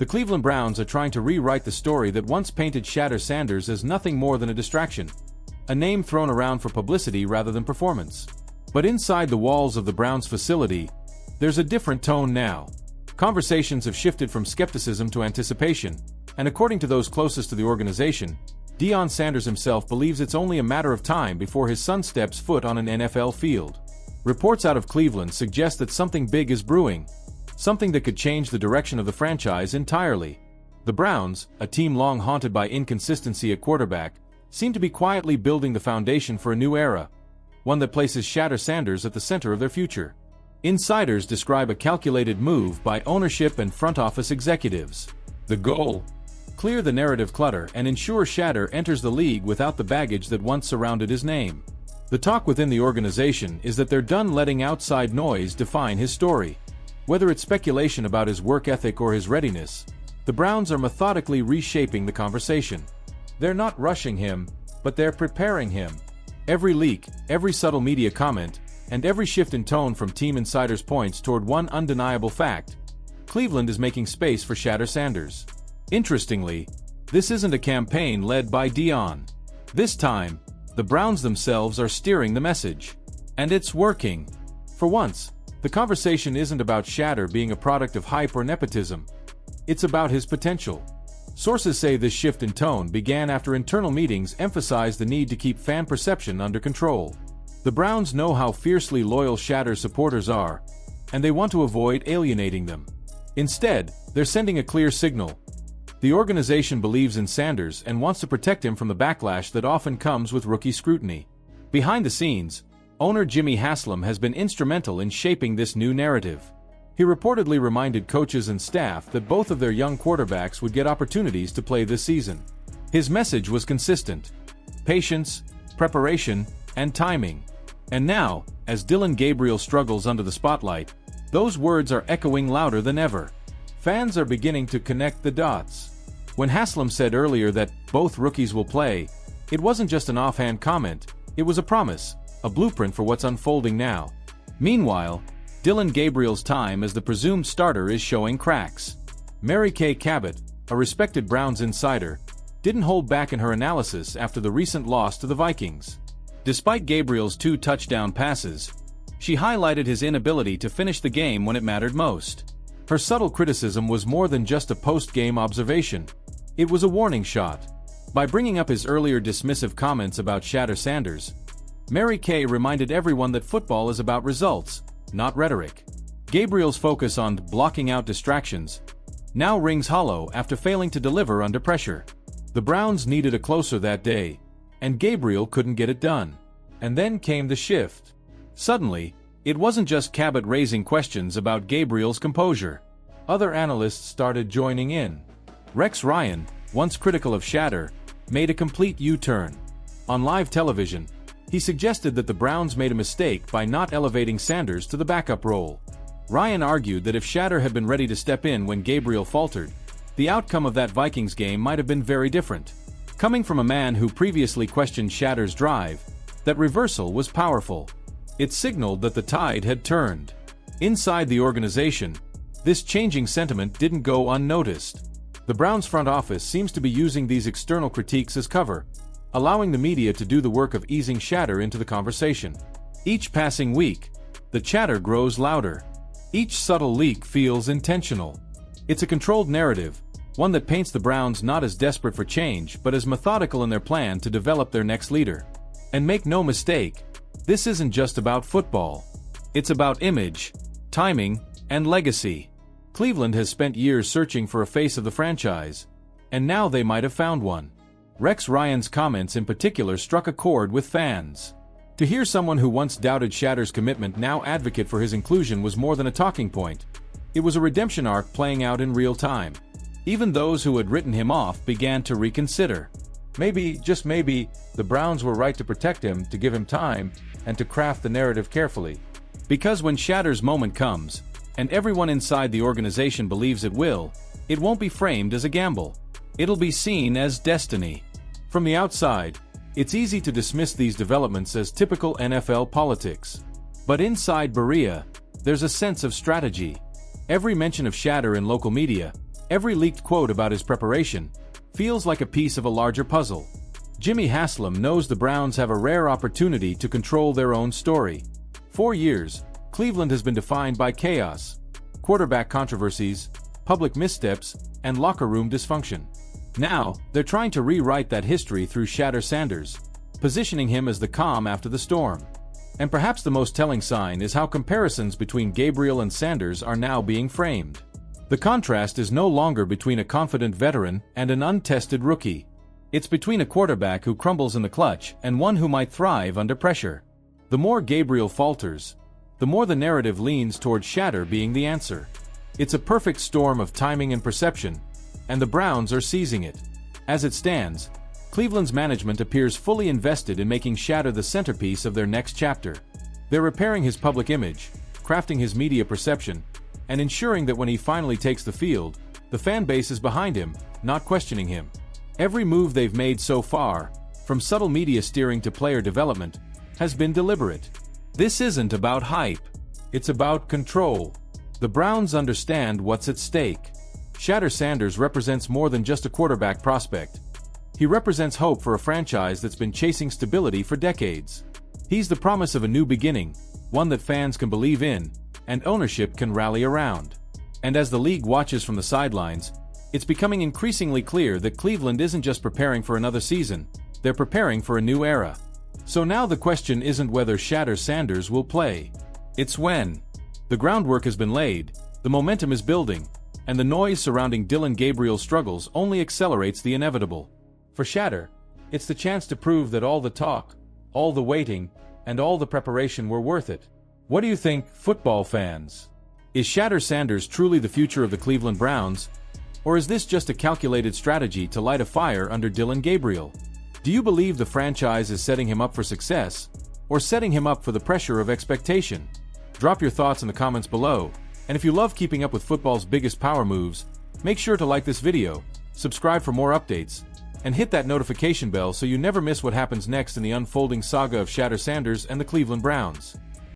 The Cleveland Browns are trying to rewrite the story that once painted Shadur Sanders as nothing more than a distraction, a name thrown around for publicity rather than performance. But inside the walls of the Browns facility, there's a different tone now. Conversations have shifted from skepticism to anticipation, and according to those closest to the organization, Deion Sanders himself believes it's only a matter of time before his son steps foot on an NFL field. Reports out of Cleveland suggest that something big is brewing, something that could change the direction of the franchise entirely. The Browns, a team long haunted by inconsistency at quarterback, seem to be quietly building the foundation for a new era, one that places Shadur Sanders at the center of their future. Insiders describe a calculated move by ownership and front office executives. The goal? Clear the narrative clutter and ensure Shadur enters the league without the baggage that once surrounded his name. The talk within the organization is that they're done letting outside noise define his story. Whether it's speculation about his work ethic or his readiness, the Browns are methodically reshaping the conversation. They're not rushing him, but they're preparing him. Every leak, every subtle media comment, and every shift in tone from team insiders points toward one undeniable fact: Cleveland is making space for Shadur Sanders. Interestingly, this isn't a campaign led by Deion. This time, the Browns themselves are steering the message. And it's working. For once, the conversation isn't about Shadur being a product of hype or nepotism. It's about his potential. Sources say this shift in tone began after internal meetings emphasized the need to keep fan perception under control. The Browns know how fiercely loyal Shadur supporters are, and they want to avoid alienating them. Instead, they're sending a clear signal. The organization believes in Sanders and wants to protect him from the backlash that often comes with rookie scrutiny. Behind the scenes, owner Jimmy Haslam has been instrumental in shaping this new narrative. He reportedly reminded coaches and staff that both of their young quarterbacks would get opportunities to play this season. His message was consistent: patience, preparation, and timing. And now, as Dillon Gabriel struggles under the spotlight, those words are echoing louder than ever. Fans are beginning to connect the dots. When Haslam said earlier that both rookies will play, it wasn't just an offhand comment, it was a promise, a blueprint for what's unfolding now. Meanwhile, Dillon Gabriel's time as the presumed starter is showing cracks. Mary Kay Cabot, a respected Browns insider, didn't hold back in her analysis after the recent loss to the Vikings. Despite Gabriel's 2 touchdown passes, she highlighted his inability to finish the game when it mattered most. Her subtle criticism was more than just a post-game observation. It was a warning shot. By bringing up his earlier dismissive comments about Shadur Sanders, Mary Kay reminded everyone that football is about results, not rhetoric. Gabriel's focus on blocking out distractions now rings hollow after failing to deliver under pressure. The Browns needed a closer that day, and Gabriel couldn't get it done. And then came the shift. Suddenly, it wasn't just Cabot raising questions about Gabriel's composure. Other analysts started joining in. Rex Ryan, once critical of Shadur, made a complete U-turn. On live television, he suggested that the Browns made a mistake by not elevating Sanders to the backup role. Ryan argued that if Shadur had been ready to step in when Gabriel faltered, the outcome of that Vikings game might have been very different. Coming from a man who previously questioned Shadur's drive, that reversal was powerful. It signaled that the tide had turned. Inside the organization, this changing sentiment didn't go unnoticed. The Browns front office seems to be using these external critiques as cover, allowing the media to do the work of easing Shadur into the conversation. Each passing week, the chatter grows louder. Each subtle leak feels intentional. It's a controlled narrative, one that paints the Browns not as desperate for change but as methodical in their plan to develop their next leader. And make no mistake, this isn't just about football. It's about image, timing, and legacy. Cleveland has spent years searching for a face of the franchise, and now they might have found one. Rex Ryan's comments in particular struck a chord with fans. To hear someone who once doubted Shadur's commitment now advocate for his inclusion was more than a talking point. It was a redemption arc playing out in real time. Even those who had written him off began to reconsider. Maybe, just maybe, the Browns were right to protect him, to give him time, and to craft the narrative carefully. Because when Shadur's moment comes, and everyone inside the organization believes it will, it won't be framed as a gamble. It'll be seen as destiny. From the outside, it's easy to dismiss these developments as typical NFL politics. But inside Berea, there's a sense of strategy. Every mention of Shadur in local media, Every leaked quote about his preparation feels like a piece of a larger puzzle. Jimmy Haslam knows the Browns have a rare opportunity to control their own story. For years, Cleveland has been defined by chaos, quarterback controversies, public missteps, and locker room dysfunction. Now, they're trying to rewrite that history through Shadur Sanders, positioning him as the calm after the storm. And perhaps the most telling sign is how comparisons between Gabriel and Sanders are now being framed. The contrast is no longer between a confident veteran and an untested rookie. It's between a quarterback who crumbles in the clutch and one who might thrive under pressure. The more Gabriel falters, the more the narrative leans toward Shadur being the answer. It's a perfect storm of timing and perception, and the Browns are seizing it. As it stands, Cleveland's management appears fully invested in making Shadur the centerpiece of their next chapter. They're repairing his public image, crafting his media perception, and ensuring that when he finally takes the field, the fan base is behind him, not questioning him. Every move they've made so far, from subtle media steering to player development, has been deliberate. This isn't about hype. It's about control. The Browns understand what's at stake. Shadur Sanders represents more than just a quarterback prospect. He represents hope for a franchise that's been chasing stability for decades. He's the promise of a new beginning, one that fans can believe in, and ownership can rally around. And as the league watches from the sidelines, it's becoming increasingly clear that Cleveland isn't just preparing for another season, they're preparing for a new era. So now the question isn't whether Shadur Sanders will play. It's when. The groundwork has been laid, the momentum is building, and the noise surrounding Dillon Gabriel's struggles only accelerates the inevitable. For Shadur, it's the chance to prove that all the talk, all the waiting, and all the preparation were worth it. What do you think, football fans? Is Shadur Sanders truly the future of the Cleveland Browns? Or is this just a calculated strategy to light a fire under Dillon Gabriel? Do you believe the franchise is setting him up for success, or setting him up for the pressure of expectation? Drop your thoughts in the comments below, and if you love keeping up with football's biggest power moves, make sure to like this video, subscribe for more updates, and hit that notification bell so you never miss what happens next in the unfolding saga of Shadur Sanders and the Cleveland Browns.